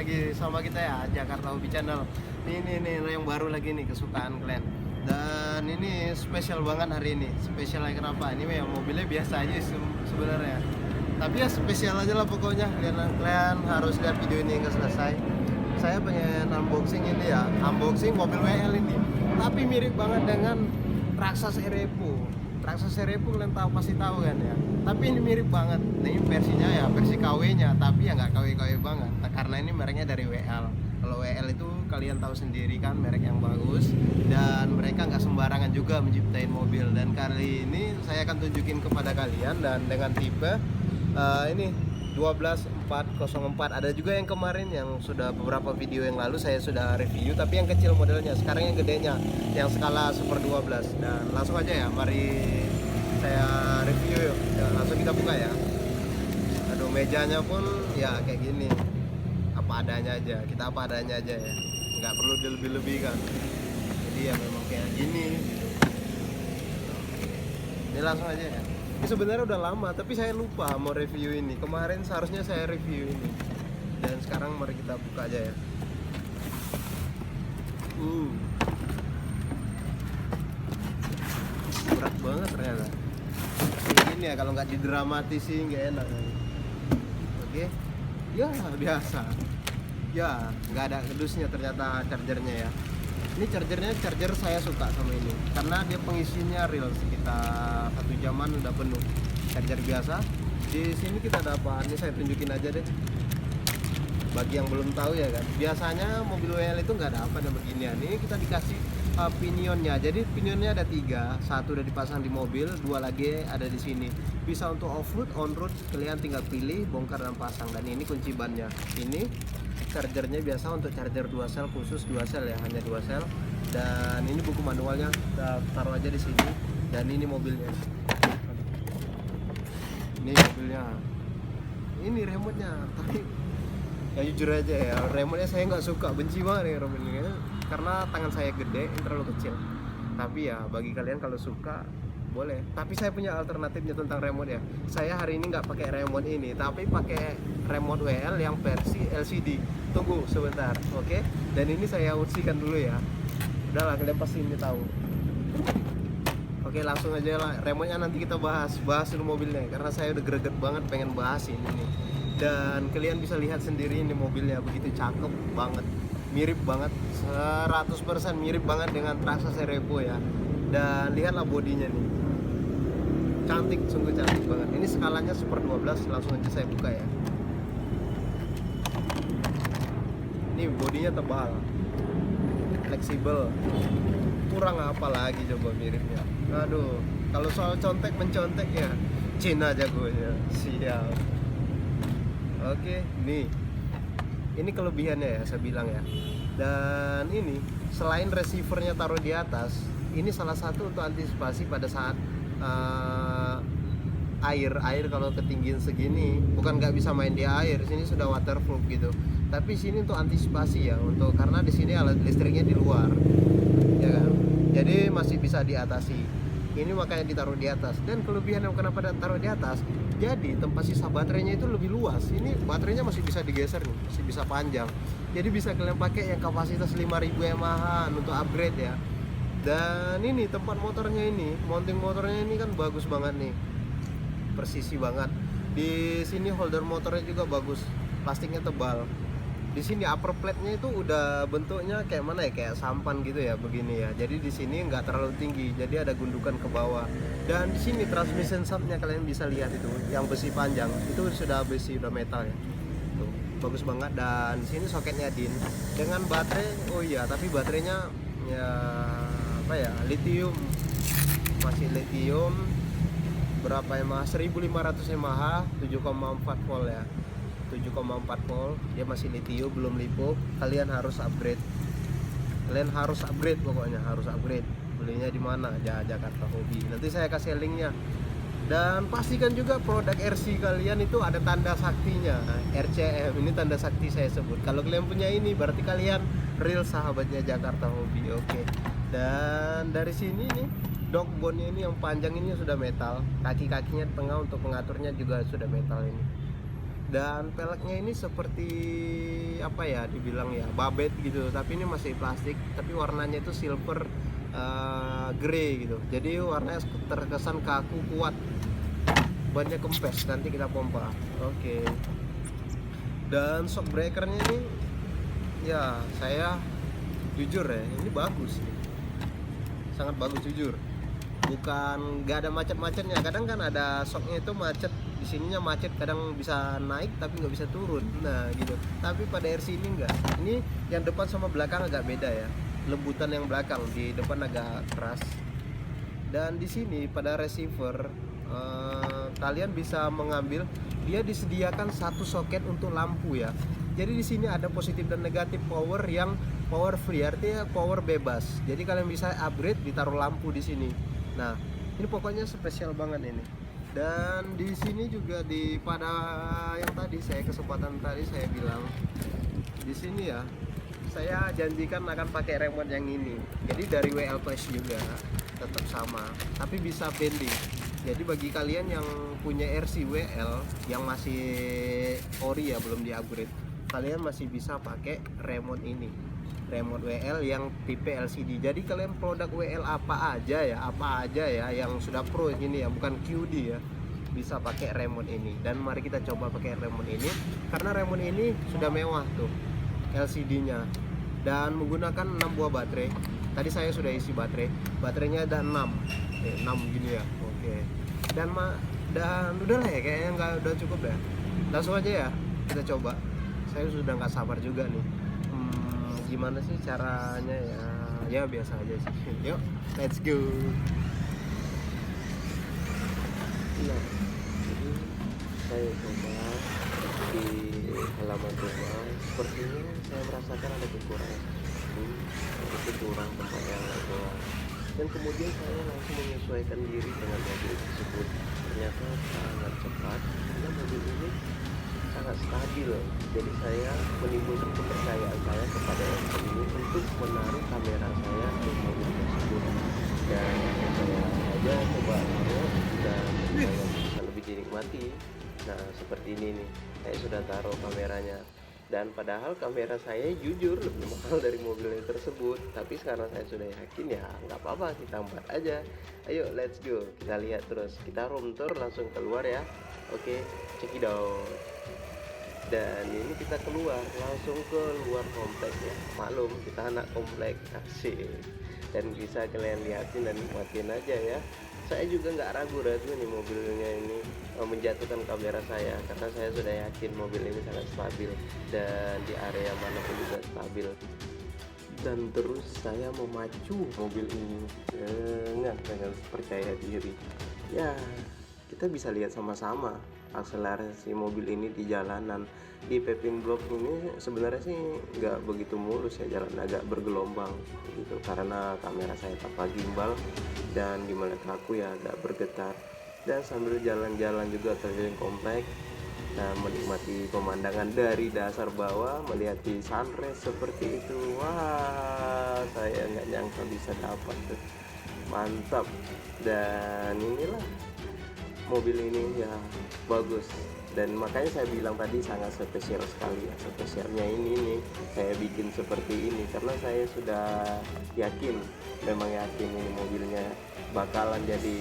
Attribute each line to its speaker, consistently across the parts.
Speaker 1: lagi sama kita ya, Jakarta Hobi Channel. Ini yang baru lagi nih, kesukaan kalian. Dan ini spesial banget hari ini. Spesial lagi kenapa? Ini ya mobilnya biasa aja sebenarnya. Tapi ya spesial aja lah pokoknya. Kalian harus lihat video ini hingga selesai. Saya pengen unboxing ini ya, unboxing mobil WL ini. Tapi mirip banget dengan Traxxas Erepo. Traxxas Erepo kalian pasti tahu kan ya. Tapi ini mirip banget. Nah, ini versinya ya versi KW-nya, tapi ya nggak KW-KW banget. Karena ini mereknya dari WL. Kalau WL itu kalian tahu sendiri kan, merek yang bagus dan mereka nggak sembarangan juga menciptain mobil. Dan kali ini saya akan tunjukin kepada kalian dan dengan tipe ini 12404. Ada juga yang kemarin yang sudah beberapa video yang lalu saya sudah review, tapi yang kecil modelnya. Sekarang yang gedenya, yang skala Super 12. Dan langsung aja ya, mari saya review yuk. Ya, langsung kita buka ya. Aduh, mejanya pun ya kayak gini, apa adanya aja. Kita apa adanya aja ya, nggak perlu dilebih-lebihkan. Jadi ya memang kayak gini gitu. Ini langsung aja ya. Ini sebenarnya udah lama, tapi saya lupa mau review ini. Kemarin seharusnya saya review ini. Dan sekarang mari kita buka aja ya. Berat banget ternyata. Ini ya kalau nggak didramatisi nggak enak. Oke. Ya biasa. Ya nggak ada kedusnya ternyata chargernya ya. Ini charger saya suka sama ini karena dia pengisinya real, sekitar 1 jaman udah penuh. Charger biasa. Di sini kita ada apa? Ini saya tunjukin aja deh. Bagi yang belum tahu ya kan, biasanya mobil WL itu nggak ada apa dan beginian. Ini kita dikasih pinionnya. Jadi pinionnya ada 3, 1 udah dipasang di mobil, 2 lagi ada di sini. Bisa untuk off-road, on-road, kalian tinggal pilih, bongkar dan pasang. Dan ini kunci bannya. Ini chargernya biasa untuk charger 2 sel, khusus 2 sel ya, hanya 2 sel. Dan ini buku manualnya, kita taruh aja di sini. Dan ini mobilnya. Ini mobilnya. Ini remote-nya, tapi ya jujur aja ya, remote-nya saya nggak suka, benci banget ya remote ini karena tangan saya gede, ini terlalu kecil. Tapi ya bagi kalian kalau suka boleh. Tapi saya punya alternatifnya tentang remote ya. Saya hari ini nggak pakai remote ini, tapi pakai remote WL yang versi LCD. Tunggu sebentar, oke? Dan ini saya uncikan dulu ya. Udahlah, kalian pasti ini tahu. Oke, langsung aja lah. Remote-nya nanti kita bahas dulu mobilnya, karena saya udah greget banget pengen bahas ini nih. Dan kalian bisa lihat sendiri ini mobilnya begitu cakep banget, mirip banget, 100% mirip banget dengan Traxxas Erepo ya. Dan lihatlah bodinya nih, cantik, sungguh cantik banget. Ini skalanya Super 12, langsung aja saya buka ya. Ini bodinya tebal, fleksibel, kurang apa lagi coba miripnya. Aduh, kalau soal mencontek ya Cina jagonya, siap. Oke, ini kelebihannya ya, saya bilang ya. Dan ini selain receivernya taruh di atas, ini salah satu untuk antisipasi pada saat air kalau ketinggian segini, bukan nggak bisa main di air, sini sudah waterproof gitu. Tapi sini untuk antisipasi ya, untuk karena di sini alat listriknya di luar, ya kan. Jadi masih bisa diatasi. Ini makanya ditaruh di atas. Dan kelebihan yang kenapa taruh di atas, jadi tempat sisa baterainya itu lebih luas. Ini baterainya masih bisa digeser nih, masih bisa panjang. Jadi bisa kalian pakai yang kapasitas 5000 mAh untuk upgrade ya. Dan ini tempat motornya ini, mounting motornya ini kan bagus banget nih, presisi banget. Di sini holder motornya juga bagus, plastiknya tebal. Di sini upper plate-nya itu udah bentuknya kayak mana ya, kayak sampan gitu ya, begini ya. Jadi di sini nggak terlalu tinggi, jadi ada gundukan ke bawah. Dan di sini transmission shaft-nya kalian bisa lihat itu, yang besi panjang itu sudah besi, udah metal ya. Tuh, bagus banget. Dan di sini soketnya DIN dengan baterai. Oh iya, tapi baterainya ya apa ya, lithium, masih lithium. Berapa mAh? 1500 mAh, 7,4 volt ya. 7,4 volt, dia masih lithium, belum lipo. Kalian harus upgrade, pokoknya harus upgrade. Belinya di mana? Jakarta Hobi, nanti saya kasih linknya. Dan pastikan juga produk RC kalian itu ada tanda saktinya, RCM, ini tanda sakti saya sebut. Kalau kalian punya ini berarti kalian real sahabatnya Jakarta Hobi. Oke. Dan dari sini nih, dog bone-nya ini yang panjang ini sudah metal, kaki-kakinya tengah untuk pengaturnya juga sudah metal ini. Dan peleknya ini seperti apa ya, dibilang ya babet gitu, tapi ini masih plastik, tapi warnanya itu silver grey gitu, jadi warnanya terkesan kaku kuat. Bannya kempes, nanti kita pompa. Oke. Dan shock breakernya ini ya saya jujur ya, ini bagus nih, sangat bagus jujur. Bukan nggak ada macet-macetnya, kadang kan ada shocknya itu macet, di sininya macet, kadang bisa naik tapi nggak bisa turun, nah gitu. Tapi pada RC ini enggak, ini yang depan sama belakang agak beda ya, lembutan yang belakang, di depan agak keras. Dan di sini pada receiver kalian bisa mengambil, dia disediakan satu soket untuk lampu ya. Jadi di sini ada positif dan negatif power, yang power free artinya power bebas. Jadi kalian bisa upgrade, ditaruh lampu di sini. Nah, ini pokoknya spesial banget ini. Dan di sini juga pada yang tadi kesempatan tadi saya bilang, di sini ya saya janjikan akan pakai remote yang ini. Jadi dari WL Plus juga tetap sama, tapi bisa bending. Jadi bagi kalian yang punya RC WL yang masih ori ya, belum di-upgrade, kalian masih bisa pakai remote ini, remote WL yang tipe LCD. Jadi kalian produk WL apa aja ya yang sudah pro ini ya, bukan QD ya, bisa pakai remote ini. Dan mari kita coba pakai remote ini, karena remote ini sudah mewah tuh LCD-nya, dan menggunakan 6 buah baterai. Tadi saya sudah isi baterainya ada 6 gini ya. Oke. Dan udahlah ya, kayaknya udah cukup ya. Langsung aja ya kita coba. Saya sudah nggak sabar juga nih. Gimana sih caranya ya? Ya biasa aja sih. Yuk, let's go. Nah, jadi saya coba di halaman rumah. Sepertinya saya merasakan ada kekurangan. Itu kurang tempat yang lebar. Dan kemudian saya langsung menyesuaikan diri dengan mobil tersebut. Ternyata sangat cepat, karena mobil ini sangat stabil. Jadi saya menimbulkan kepercayaan saya kepada ini untuk menaruh kamera saya di mobil tersebut. Dan saya aja coba taruh, dan saya bisa lebih dinikmati. Nah, seperti ini nih, saya sudah taruh kameranya. Dan padahal kamera saya jujur lebih mahal dari mobilnya tersebut, tapi sekarang saya sudah yakin ya nggak apa-apa, kita buat aja. Ayo let's go, kita lihat terus, kita room tour langsung keluar ya. Oke, check it out. Dan ini kita keluar langsung ke luar komplek ya, maklum kita anak komplek, asik. Dan bisa kalian lihatin dan nikmatin aja ya. Saya juga nggak ragu-ragu nih mobilnya ini menjatuhkan kamera saya, karena saya sudah yakin mobil ini sangat stabil dan di area manapun juga stabil. Dan terus saya memacu mobil ini dengan percaya diri. Ya, kita bisa lihat sama-sama akselerasi mobil ini di jalanan. Di paving block ini sebenarnya sih nggak begitu mulus ya, jalan agak bergelombang gitu, karena kamera saya tanpa gimbal dan gimana kaku ya, agak bergetar. Dan sambil jalan-jalan juga keliling komplek, nah menikmati pemandangan dari dasar bawah, melihat di sunrise seperti itu. Wah, saya nggak nyangka bisa dapat tuh, mantap. Dan inilah mobil ini ya bagus, dan makanya saya bilang tadi sangat spesial sekali ya. Spesialnya ini nih saya bikin seperti ini karena saya sudah yakin, memang yakin ini mobilnya bakalan jadi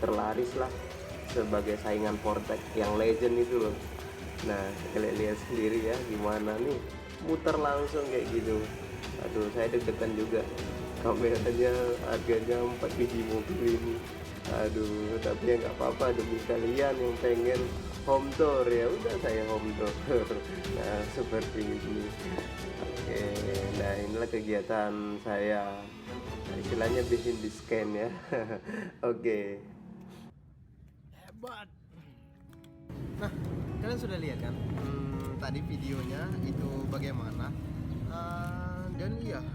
Speaker 1: terlaris lah, sebagai saingan Vortec yang legend itu loh. Nah, kalian lihat sendiri ya gimana nih muter langsung kayak gitu. Aduh, saya deg-degan juga, kameranya harganya 4 biji mobil ini. Aduh, tapi ya nggak apa-apa, demi kalian yang pengen home tour ya udah saya home tour. Nah, seperti ini. Oke, nah inilah kegiatan saya, istilahnya bikin di scan ya. Oke, hebat. Nah, kalian sudah lihat kan tadi videonya itu bagaimana. Dan iya,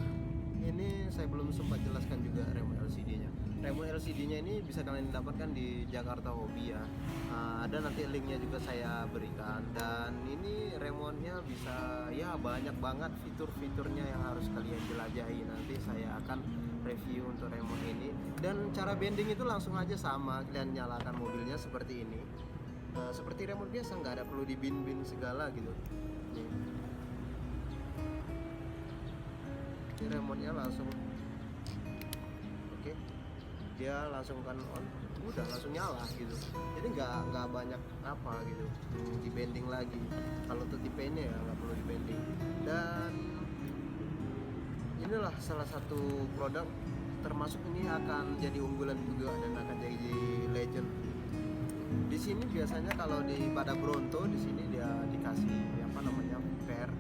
Speaker 1: ini saya belum sempat jelaskan juga remote LCD-nya. Remote LCD-nya ini bisa kalian dapatkan di Jakarta Hobby ya. Ada nanti linknya juga saya berikan. Dan ini remote-nya bisa ya banyak banget fitur-fiturnya yang harus kalian jelajahi. Nanti saya akan review untuk remote ini. Dan cara bending itu langsung aja sama, kalian nyalakan mobilnya seperti ini. seperti remote biasa, nggak ada perlu dibin-bin segala gitu. Nih. Ini remote-nya langsung, oke, dia langsung kan on, udah langsung nyala gitu. Jadi nggak banyak apa gitu, di bending lagi. Kalau untuk tipe-nya ya nggak perlu di bending. Dan inilah salah satu produk, termasuk ini akan jadi unggulan juga dan akan jadi legend. Di sini biasanya kalau pada Bronto di sini dia dikasih apa namanya per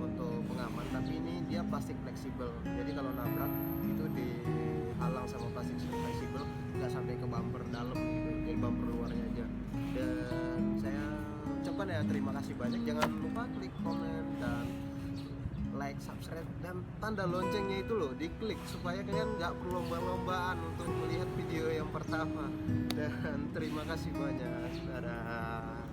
Speaker 1: untuk pengaman, tapi ini dia plastik fleksibel. Jadi kalau nabrak itu dihalang sama plastik fleksibel, nggak sampai ke bumper dalam gitu, jadi bumper luarnya aja. Dan saya ucapkan ya terima kasih banyak. Jangan lupa klik komen dan like, subscribe, dan tanda loncengnya itu loh diklik supaya kalian nggak perlu lomba-lombaan untuk melihat video yang pertama. Dan terima kasih banyak. Dadah.